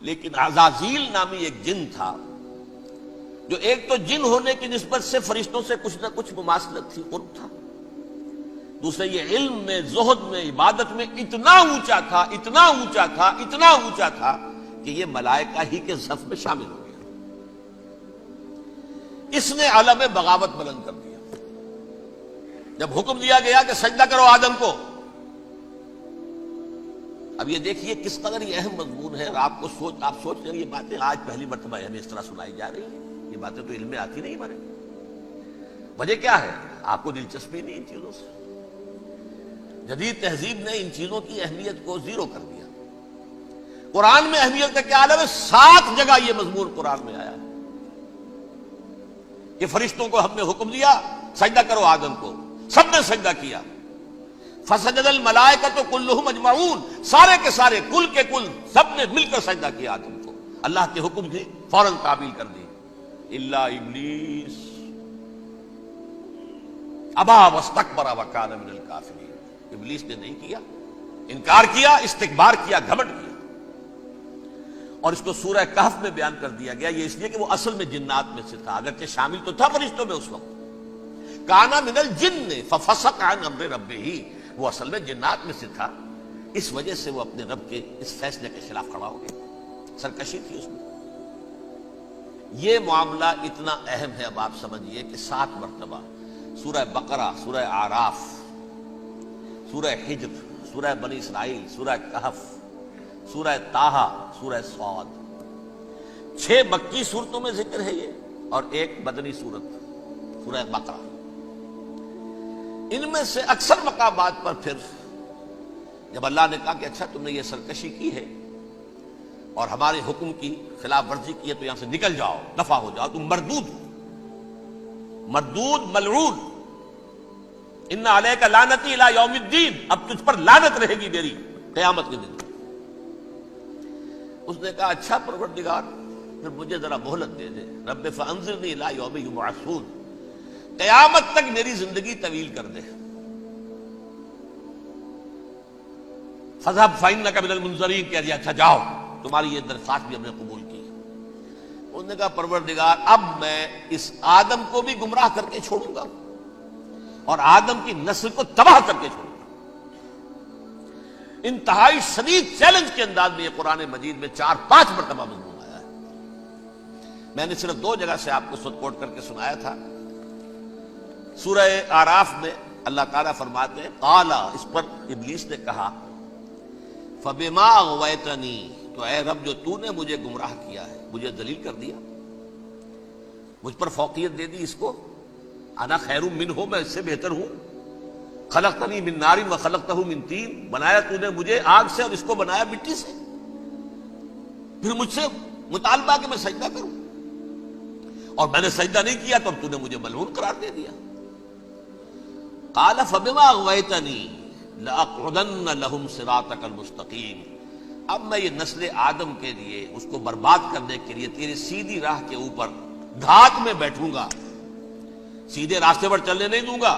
لیکن عزازیل نامی ایک جن تھا جو ایک تو جن ہونے کی نسبت سے فرشتوں سے کچھ نہ کچھ مماثلت تھی، قرب تھا، دوسرے یہ علم میں، زہد میں، عبادت میں اتنا اونچا تھا، اتنا اونچا تھا، اتنا اونچا تھا کہ یہ ملائکہ ہی کے صف میں شامل ہو گیا۔ اس نے علم بغاوت بلند کر دیا۔ جب حکم دیا گیا کہ سجدہ کرو آدم کو، اب یہ دیکھیے کس قدر یہ اہم مضمون ہے، اور آپ سوچ رہے ہیں یہ باتیں آج پہلی مرتبہ ہمیں اس طرح سنائی جا رہی ہیں، یہ باتیں تو علم میں آتی نہیں ہمارے۔ وجہ کیا ہے؟ آپ کو دلچسپی نہیں ان چیزوں سے۔ جدید تہذیب نے ان چیزوں کی اہمیت کو زیرو کر دیا۔ قرآن میں اہمیت کا کیا عالم ہے؟ 7 جگہ یہ مضمون قرآن میں آیا ہے کہ فرشتوں کو ہم نے حکم دیا سجدہ کرو آدم کو، سب نے سجدہ کیا۔ فسجد الملائکۃ کلھم اجمعون، سارے کے سارے، کل کے کل، سب نے مل کر سجدہ کیا آدم کو، اللہ کے حکم کی فوراً تعمیل کر دی۔ الا ابلیس ابا واستکبر وکان من الکافرین، ابلیس نے نہیں کیا، انکار کیا، استکبار کیا، گھمنڈ کیا۔ اور اس کو سورہ کہف میں بیان کر دیا گیا، یہ اس لیے کہ وہ اصل میں جنات میں سے تھا، اگرچہ شامل تو تھا فرشتوں میں اس وقت۔ کانا من الجن ففسق عن امر ربہ، وہ اصل میں جنات میں سے تھا، اس وجہ سے وہ اپنے رب کے اس فیصلے کے خلاف کھڑا ہو گیا، سرکشی تھی اس میں۔ یہ معاملہ اتنا اہم ہے، اب آپ سمجھیے کہ 7 مرتبہ سورہ بقرہ، سورہ اعراف، سورہ حجر، سورہ بنی اسرائیل، سورہ کہف، سورہ طٰہٰ، سورہ صاد، 6 مکی صورتوں میں ذکر ہے یہ، اور ایک مدنی صورت سورہ بقرہ۔ ان میں سے اکثر مقامات پر پھر جب اللہ نے کہا کہ اچھا تم نے یہ سرکشی کی ہے اور ہمارے حکم کی خلاف ورزی کی ہے تو یہاں سے نکل جاؤ، دفع ہو جاؤ، تم مردود ملعون، ان علیک لعنتی الی یوم الدین، اب تجھ پر لعنت رہے گی میری قیامت کے دن۔ اس نے کہا اچھا پروردگار پھر مجھے ذرا مہلت دے دے، رب فانظرنی الی یوم یبعثون، قیامت تک میری زندگی طویل کر دے۔ فاذهب فإنك من المنظرین، کہہ دیا اچھا جاؤ، تمہاری یہ درخواست بھی ہم نے قبول کی۔ انہوں نے کہا پروردگار اب میں اس آدم کو بھی گمراہ کر کے چھوڑوں گا اور آدم کی نسل کو تباہ کر کے چھوڑوں گا۔ انتہائی شدید چیلنج کے انداز میں یہ قرآن مجید میں 4-5 مرتبہ مضمون آیا ہے۔ میں نے صرف 2 جگہ سے آپ کو خود کوٹ کر کے سنایا تھا۔ سورہ اعراف میں اللہ تعالیٰ فرماتے ہیں قال، اس پر ابلیس نے کہا فبما اغویتنی، تو اے رب جو تو نے مجھے گمراہ کیا ہے، مجھے ذلیل کر دیا، مجھ پر فوقیت دے دی، اس کو انا خیر منہ، میں اس سے بہتر ہوں، خلقتنی من نار وخلقتہ من طین، بنایا تو نے مجھے آگ سے اور اس کو بنایا مٹی سے، پھر مجھ سے مطالبہ کہ میں سجدہ کروں، اور میں نے سجدہ نہیں کیا تو اب تو نے مجھے ملعون قرار دے دیا۔ قال فبما اغویتنی لأقعدن لهم صراطک المستقیم، اب میں یہ نسل آدم کے لیے، اس کو برباد کرنے کے لیے تیری سیدھی راہ کے اوپر گھات میں بیٹھوں گا، سیدھے راستے پر چلنے نہیں دوں گا۔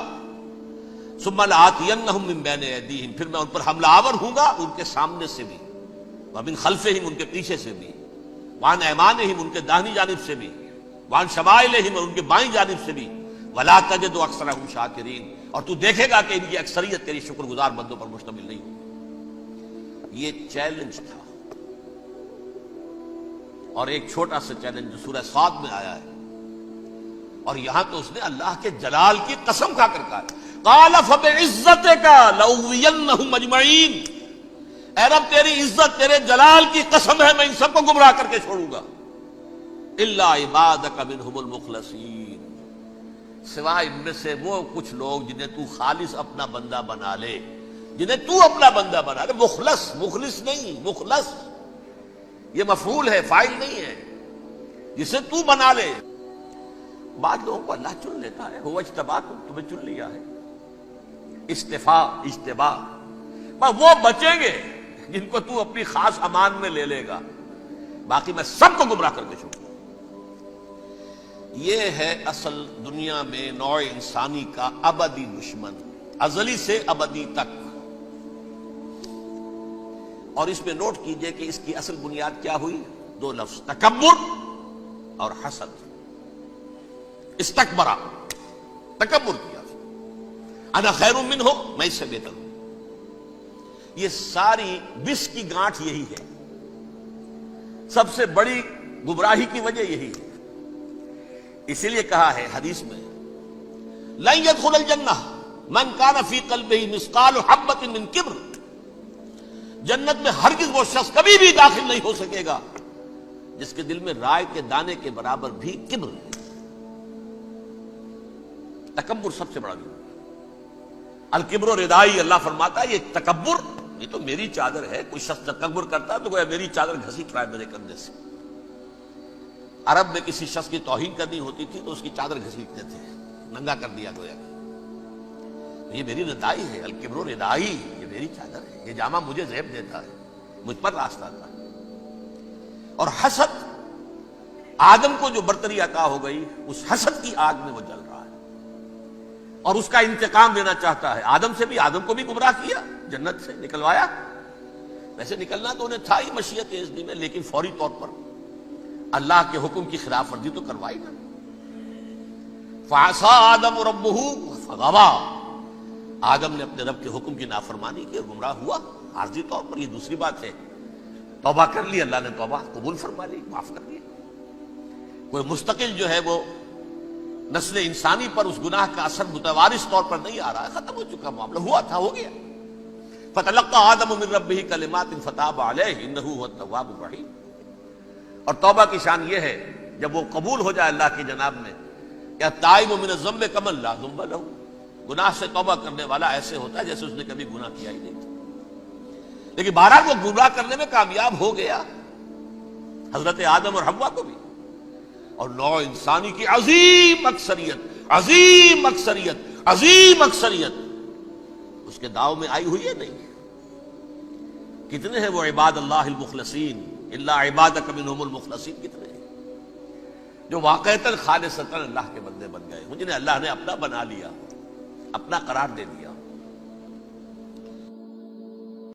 ثم لآتینہم من بین ایدیہم، پھر میں ان پر حملہ آور ہوں گا، ان کے سامنے سے بھی، ومن خلفہم، ان کے پیچھے سے بھی، وعن ایمانہم، ان کے داہنی جانب سے بھی، وعن شمائلہم، اور ان کے بائیں جانب سے بھی، ولا تجد اکثرہم شاکرین، اور تو دیکھے گا کہ ان کی اکثریت تیری شکر گزار بندوں پر مشتمل نہیں ہوگی۔ یہ چیلنج تھا، اور ایک چھوٹا سا چیلنج جو سورہ صاد میں آیا ہے، اور یہاں تو اس نے اللہ کے جلال کی قسم کھا کر کہا قال فبعزتک لأغوینہم اجمعین، اے رب تیری عزت، تیرے جلال کی قسم ہے میں ان سب کو گمراہ کر کے چھوڑوں گا، الا عبادک منہم المخلصین، سوائے ان میں سے وہ کچھ لوگ جنہیں تو خالص اپنا بندہ بنا لے، جنہیں تو اپنا بندہ بنا لے، مخلص، مخلص نہیں، مخلص یہ مفعول ہے، فاعل نہیں ہے، جسے تو بنا لے۔ بعض لوگوں کو اللہ چن لیتا ہے، هو اجتباکم، تمہیں چن لیا ہے، اصطفاء، اجتباء، پر وہ بچیں گے جن کو تو اپنی خاص امان میں لے لے گا، باقی میں سب کو گمراہ کر کے چھوڑوں گا۔ یہ ہے اصل دنیا میں نوع انسانی کا ابدی دشمن، ازلی سے ابدی تک۔ اور اس میں نوٹ کیجئے کہ اس کی اصل بنیاد کیا ہوئی؟ دو لفظ، تکبر اور حسد۔ استکبرا، تکبر کیا، انا خیر منہ، میں اس سے بہتر ہوں۔ یہ ساری بس کی گانٹھ یہی ہے، سب سے بڑی گمراہی کی وجہ یہی ہے۔ اسی لیے کہا ہے حدیث میں، لن يدخل الجنہ من کان فی قلبہ مثقال حبۃ من کبر، جنت میں ہرگز وہ شخص کبھی بھی داخل نہیں ہو سکے گا جس کے دل میں رائے کے دانے کے برابر بھی کبر ہے۔ تکبر سب سے بڑا گناہ۔ الکبر ردائی، اللہ فرماتا ہے یہ تکبر، یہ تو میری چادر ہے۔ کوئی شخص تکبر کرتا ہے تو گویا میری چادر گھسیٹ رہا ہے میرے کندھے سے۔ عرب میں کسی شخص کی توہین کرنی ہوتی تھی تو اس کی چادر گھسیٹتے تھے، ننگا کر دیا گویا کہ یہ میری ردائی ہے، الکبر ردائی، یہ میری چادر ہے، یہ جامہ مجھے زیب دیتا ہے، مجھ پر راستہ تھا۔ اور حسد، آدم کو جو برتری عطا ہو گئی، اس حسد کی آگ میں وہ جل رہا ہے اور اس کا انتقام لینا چاہتا ہے۔ آدم سے بھی، آدم کو بھی گمراہ کیا، جنت سے نکلوایا۔ ویسے نکلنا تو انہیں تھا ہی مشیت اذن میں، لیکن فوری طور پر اللہ کے حکم کی خلاف ورزی تو کروائی نا۔ فعصى آدم ربہ فغوى، آدم نے اپنے رب کے حکم کی نافرمانی کی اور گمراہ ہوا عارضی طور پر۔ یہ دوسری بات ہے، توبہ کر لی، اللہ نے توبہ قبول فرما لی، معاف کر دیا۔ کوئی مستقل جو ہے وہ نسل انسانی پر اس گناہ کا اثر متوارث طور پر نہیں آ رہا ہے، ختم ہو چکا معاملہ، ہوا تھا ہو گیا۔ فتلقى آدم من ربہ کلمات فتاب علیہ انہ هو التواب الرحیم۔ اور توبہ کی شان یہ ہے جب وہ قبول ہو جائے اللہ کی جناب میں، کہ التائب من الذنب کمن لا ذنب لہ، گناہ سے توبہ کرنے والا ایسے ہوتا ہے جیسے اس نے کبھی گناہ کیا ہی نہیں تھا۔ لیکن بہرحال وہ گمراہ کرنے میں کامیاب ہو گیا، حضرت آدم اور حوا کو بھی، اور نوع انسانی کی عظیم اکثریت، عظیم اکثریت، عظیم اکثریت اس کے داؤ میں آئی ہوئی ہے نہیں۔ کتنے ہیں وہ عباد اللہ المخلصین، الا عبادک منہم المخلصین، کتنے ہیں جو واقعتاً خالصتاً اللہ کے بندے بن گئے، جنہیں اللہ نے اپنا بنا لیا، اپنا قرار دے دیا۔